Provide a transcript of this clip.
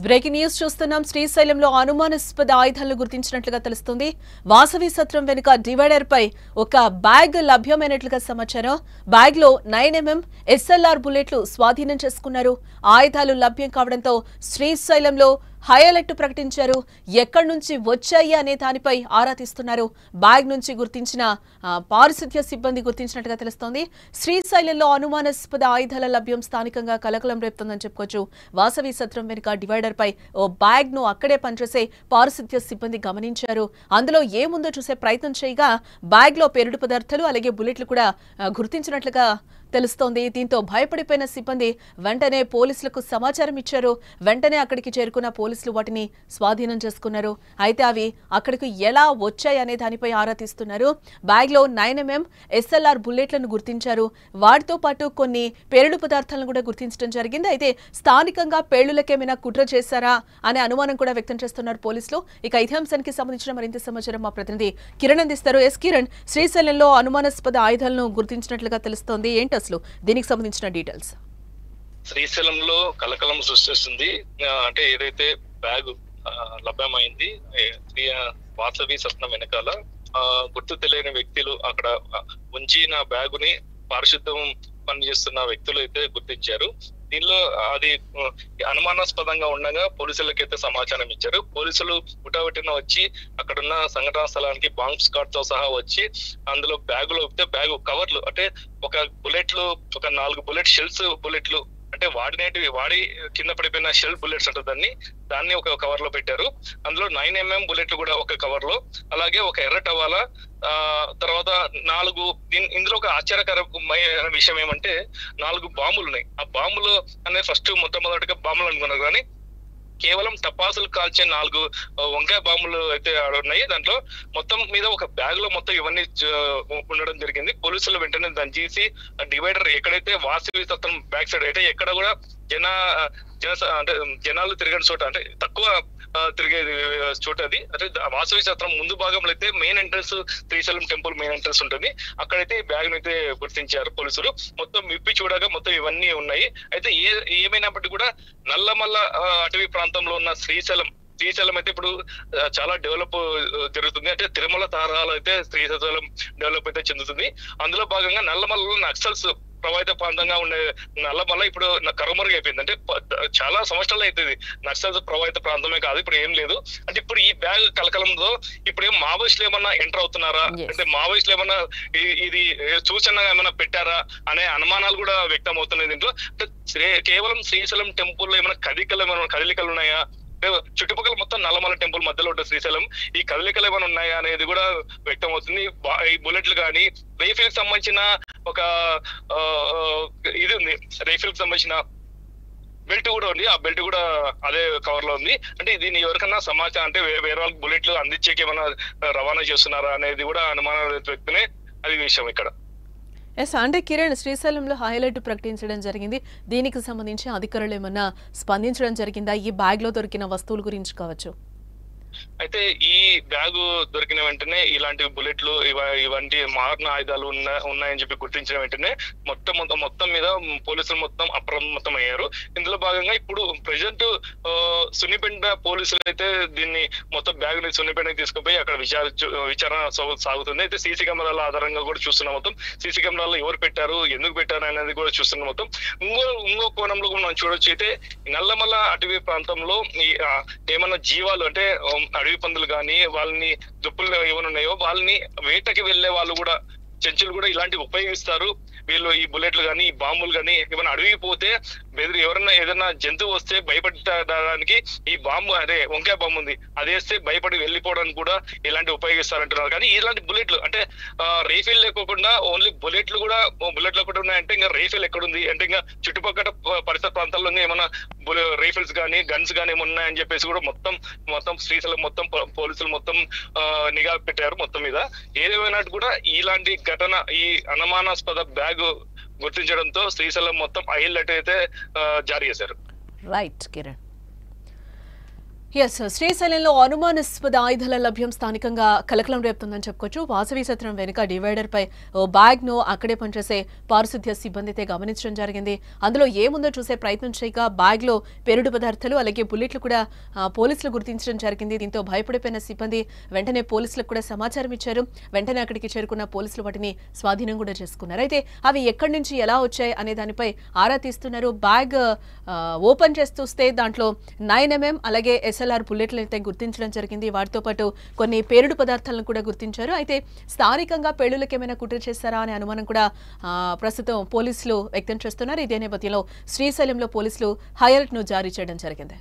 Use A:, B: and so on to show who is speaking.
A: Breaking news చూస్తున్నాం. శ్రీశైలంలో అనుమానాస్పద ఆయుధాలను గుర్తించినట్లుగా తెలుస్తుంది. వాసవి సత్రం వెనుక డివైడర్ పై ఒక బ్యాగ్ లభ్యమైనట్లుగా సమాచారం. బ్యాగ్ లో 9mm SLR బుల్లెట్లు స్వాధీనం చేసుకున్నారు. ఆయుధాలు లభ్యం కావడంతో శ్రీశైలంలో హై అలర్ట్ ప్రకటించారు. ఎక్కడి నుంచి వచ్చాయి అనే దానిపై ఆరా తీస్తున్నారు. బ్యాగ్ నుంచి గుర్తించిన పారిశుద్ధ్య సిబ్బంది గుర్తించినట్టుగా తెలుస్తోంది. శ్రీశైలంలో అనుమానాస్పద ఆయుధాల లభ్యం స్థానికంగా కలకలం రేపుతుందని చెప్పుకోవచ్చు. వాసవి సత్రం వెనుక డివైడర్ పై ఓ బ్యాగ్ ను అక్కడే పనిచేసే పారిశుద్ధ్య సిబ్బంది గమనించారు. అందులో ఏముందో చూసే ప్రయత్నం చేయగా బ్యాగ్ లో పేలుడు పదార్థాలు అలాగే బుల్లెట్లు కూడా గుర్తించినట్లుగా తెలుస్తోంది. దీంతో భయపడిపోయిన సిబ్బంది వెంటనే పోలీసులకు సమాచారం ఇచ్చారు. వెంటనే అక్కడికి చేరుకున్న పోలీసులు వాటిని స్వాధీనం చేసుకున్నారు. అయితే అవి అక్కడికి ఎలా వచ్చాయి అనే దానిపై ఆరా తీస్తున్నారు. బ్యాగ్ లో 9mm SLR బుల్లెట్లను గుర్తించారు. వాటితో పాటు కొన్ని పేలుడు పదార్థాలను కూడా గుర్తించడం జరిగింది. అయితే స్థానికంగా పేలులకేమైనా కుట్ర చేశారా అనే అనుమానం కూడా వ్యక్తం చేస్తున్నారు పోలీసులు. ఇక ఇదే అంశానికి సంబంధించిన మరింత సమాచారం మా ప్రతినిధి కిరణ్ అందిస్తారు. కిరణ్, శ్రీశైలంలో అనుమానాస్పద ఆయుధాలను గుర్తించినట్లుగా తెలుస్తోంది. ఏంటి అసలు దీనికి సంబంధించిన డీటెయిల్స్?
B: శ్రీశైలంలో కలకలం సృష్టిస్తుంది. అంటే ఏదైతే బ్యాగ్ లభ్యమైంది వాసవి సత్రం వెనకాల గుర్తు తెలియని వ్యక్తులు అక్కడ ఉంచిన బ్యాగుని పారిశుద్ధం పనిచేస్తున్న వ్యక్తులు అయితే గుర్తించారు. దీనిలో అది అనుమానాస్పదంగా ఉండగా పోలీసులకైతే సమాచారం ఇచ్చారు. పోలీసులు హుటాహుటిన వచ్చి అక్కడున్న సంఘటనా స్థలానికి బాంబ్ స్క్వాడ్ తో సహా వచ్చి అందులో బ్యాగులో బ్యాగ్ కవర్లు అంటే ఒక బుల్లెట్లు ఒక 4 బుల్లెట్ షెల్స్ బుల్లెట్లు అంటే వాడి కింద పడిపోయిన షెల్ బుల్లెట్స్ అంటే దాన్ని ఒక కవర్ లో పెట్టారు. అందులో 9mm బుల్లెట్లు కూడా ఒక కవర్ లో, అలాగే ఒక ఎర్ర టవాలా, తర్వాత 4 ఇందులో ఒక ఆశ్చర్యకరమైన విషయం ఏమంటే 4 బాంబులు ఉన్నాయి. ఆ బాంబులు అనేది ఫస్ట్ మొట్టమొదటిగా బాంబులు అనుకున్నారు, కానీ కేవలం టపాసులు కాల్చే 4 వంకాయ బాంబులు అయితే ఉన్నాయి. దాంట్లో మొత్తం మీద ఒక బ్యాగ్ లో మొత్తం ఇవన్నీ ఉండడం జరిగింది. పోలీసులు వెంటనే దాన్ని తీసి డివైడర్ ఎక్కడైతే వాసవి సత్రం బ్యాక్ సైడ్ అయితే ఎక్కడ కూడా అంటే జనాలు తిరగని చోట, అంటే తక్కువ తిరిగే చోట అది. అంటే వాసవి సత్రం ముందు భాగంలో అయితే main entrance Srisailam temple main entrance ఉంటుంది. అక్కడైతే బ్యాగ్ అయితే గుర్తించారు పోలీసులు. మొత్తం విప్పి చూడగా మొత్తం ఇవన్నీ ఉన్నాయి. అయితే ఏమైనప్పటికీ కూడా నల్లమల్ల అటవీ ప్రాంతంలో ఉన్న శ్రీశైలం అయితే ఇప్పుడు చాలా డెవలప్ జరుగుతుంది. అంటే తిరుమల తరహాలో అయితే శ్రీశైలం డెవలప్ అయితే చెందుతుంది. అందులో భాగంగా నల్లమల్లలో నక్సల్స్ ప్రభావిత ప్రాంతంగా ఉండే నల్లమల్ల ఇప్పుడు కరుమరుగు అయిపోయింది. అంటే చాలా సంవత్సరాలు అవుతుంది. నక్సల్స్ ప్రభావిత ప్రాంతమే కాదు, ఇప్పుడు ఏం లేదు. అంటే ఇప్పుడు ఈ బ్యాగ్ కలకలంలో ఇప్పుడు ఏం మావోయిస్టులు ఏమన్నా ఎంటర్ అవుతున్నారా, అంటే మావోయిస్టులు ఏమన్నా ఇది సూచన ఏమైనా పెట్టారా అనే అనుమానాలు కూడా వ్యక్తం అవుతున్నాయి. దీంట్లో కేవలం శ్రీశైలం టెంపుల్ ఏమైనా కదలికలు ఉన్నాయా, చుట్టుపక్కల మొత్తం నల్లమల్ల టెంపుల్ మధ్యలో ఉంటుంది శ్రీశైలం, ఈ కదలికలు ఏమైనా ఉన్నాయా అనేది కూడా వ్యక్తం అవుతుంది. ఈ బుల్లెట్లు కానీ రైఫిల్ కి సంబంధించిన ఒక ఇది ఉంది, రైఫిల్ కి సంబంధించిన బెల్ట్ కూడా ఉంది. ఆ బెల్ట్ కూడా అదే కవర్ లో ఉంది. అంటే దీన్ని ఎవరికన్నా సమాచారం అంటే వేరే వాళ్ళకి బుల్లెట్లు అందించేకి ఏమైనా రవాణా చేస్తున్నారా అనేది కూడా అనుమానాలు వ్యక్తమే అది విషయం ఇక్కడ.
A: అంటే కిరణ్, శ్రీశైలంలో హైలైట్ ప్రకటించడం జరిగింది. దీనికి సంబంధించి అధికారులు ఏమన్నా స్పందించడం జరిగిందా? ఈ బ్యాగ్ లో దొరికిన వస్తువుల గురించి కావచ్చు.
B: అయితే ఈ బ్యాగు దొరికిన వెంటనే ఇలాంటి బుల్లెట్లు ఇవంటి మారణ ఆయుధాలు ఉన్నాయని చెప్పి గుర్తించిన వెంటనే మొత్తం మీద పోలీసులు మొత్తం అప్రమత్తం అయ్యారు. ఇందులో భాగంగా ఇప్పుడు ప్రెసెంట్ సున్నిపేట పోలీసులు అయితే దీన్ని మొత్తం బ్యాగ్ ని సున్నిపేటకి తీసుకుపోయి అక్కడ విచారణ సాగుతుంది. అయితే సీసీ కెమెరాల ఆధారంగా కూడా చూస్తున్నాం. మొత్తం సీసీ కెమెరాలు ఎవరు పెట్టారు, ఎందుకు పెట్టారు అనేది కూడా చూస్తున్నాం. మొత్తం ఇంకో కోణంలో కూడా మనం చూడొచ్చు. అయితే నల్లమల్ల అటవీ ప్రాంతంలో ఏమన్నా జీవాలు అంటే అడవి పందులు కానీ వాళ్ళని దుప్పులు ఏమైనా ఉన్నాయో వాళ్ళని వేటకి వెళ్లే వాళ్ళు కూడా చెంచులు కూడా ఇలాంటివి ఉపయోగిస్తారు. వీళ్ళు ఈ బుల్లెట్లు కానీ ఈ బాంబులు కానీ ఏమైనా అడవికి పోతే ఎవరన్నా ఏదైనా జంతువు వస్తే భయపడడానికి ఈ బాంబు అదే వంకాయ బాంబు ఉంది, అది వేస్తే భయపడి వెళ్ళిపోవడానికి కూడా ఇలాంటి ఉపయోగిస్తారంటున్నారు. కానీ ఇలాంటి బుల్లెట్లు అంటే రైఫిల్ లేకోకుండా ఓన్లీ బుల్లెట్లు ఒకటి ఉన్నాయంటే ఇంకా రైఫిల్ ఎక్కడుంది అంటే ఇంకా చుట్టుపక్కల పరిసర ప్రాంతాల్లో ఏమైనా రైఫిల్స్ కానీ గన్స్ కానీ ఏమున్నాయని చెప్పేసి కూడా మొత్తం శ్రీశైలం మొత్తం పోలీసులు మొత్తం నిఘా పెట్టారు మొత్తం మీద. ఏదేమైనా కూడా ఇలాంటి ఘటన ఈ అనుమానాస్పద బ్యాగ్ గుర్తించడంతో శ్రీశైలం మొత్తం హై అలర్ట్ అయితే జారీ చేశారు.
A: రైట్ కిరణ్. శ్రీశైలంలో అనుమానాస్పద ఆయుధాల లభ్యం స్థానికంగా కలకలం రేపుతుందని చెప్పుకోవచ్చు. వాసవి సత్రం వెనుక డివైడర్ పై ఓ బ్యాగ్ ను అక్కడే పనిచేసే పారిశుద్ధ్య సిబ్బందితే గమనించడం జరిగింది. అందులో ఏముందో చూసే ప్రయత్నం చేయగా బ్యాగ్ లో పేలుడు పదార్థాలు అలాగే బుల్లెట్లు కూడా పోలీసులు గుర్తించడం జరిగింది. దీంతో భయపడిపోయిన సిబ్బంది వెంటనే పోలీసులకు కూడా సమాచారం ఇచ్చారు. వెంటనే అక్కడికి చేరుకున్న పోలీసులు వాటిని స్వాధీనం కూడా చేసుకున్నారు. అయితే అవి ఎక్కడి నుంచి ఎలా వచ్చాయి అనే దానిపై ఆరా తీస్తున్నారు. బ్యాగ్ ఓపెన్ చేస్తూస్తే దాంట్లో 9mm అలాగే SLR బుల్లెట్లు అయితే గుర్తించడం జరిగింది. వాటితో పాటు కొన్ని పేలుడు పదార్థాలను కూడా గుర్తించారు. అయితే స్థానికంగా పేలులకు ఏమైనా కుట్ర చేస్తారా అనే అనుమానం కూడా ప్రస్తుతం పోలీసులు వ్యక్తం చేస్తున్నారు. ఇదే నేపథ్యంలో శ్రీశైలంలో పోలీసులు హై అలర్ట్ ను జారీ చేయడం జరిగింది.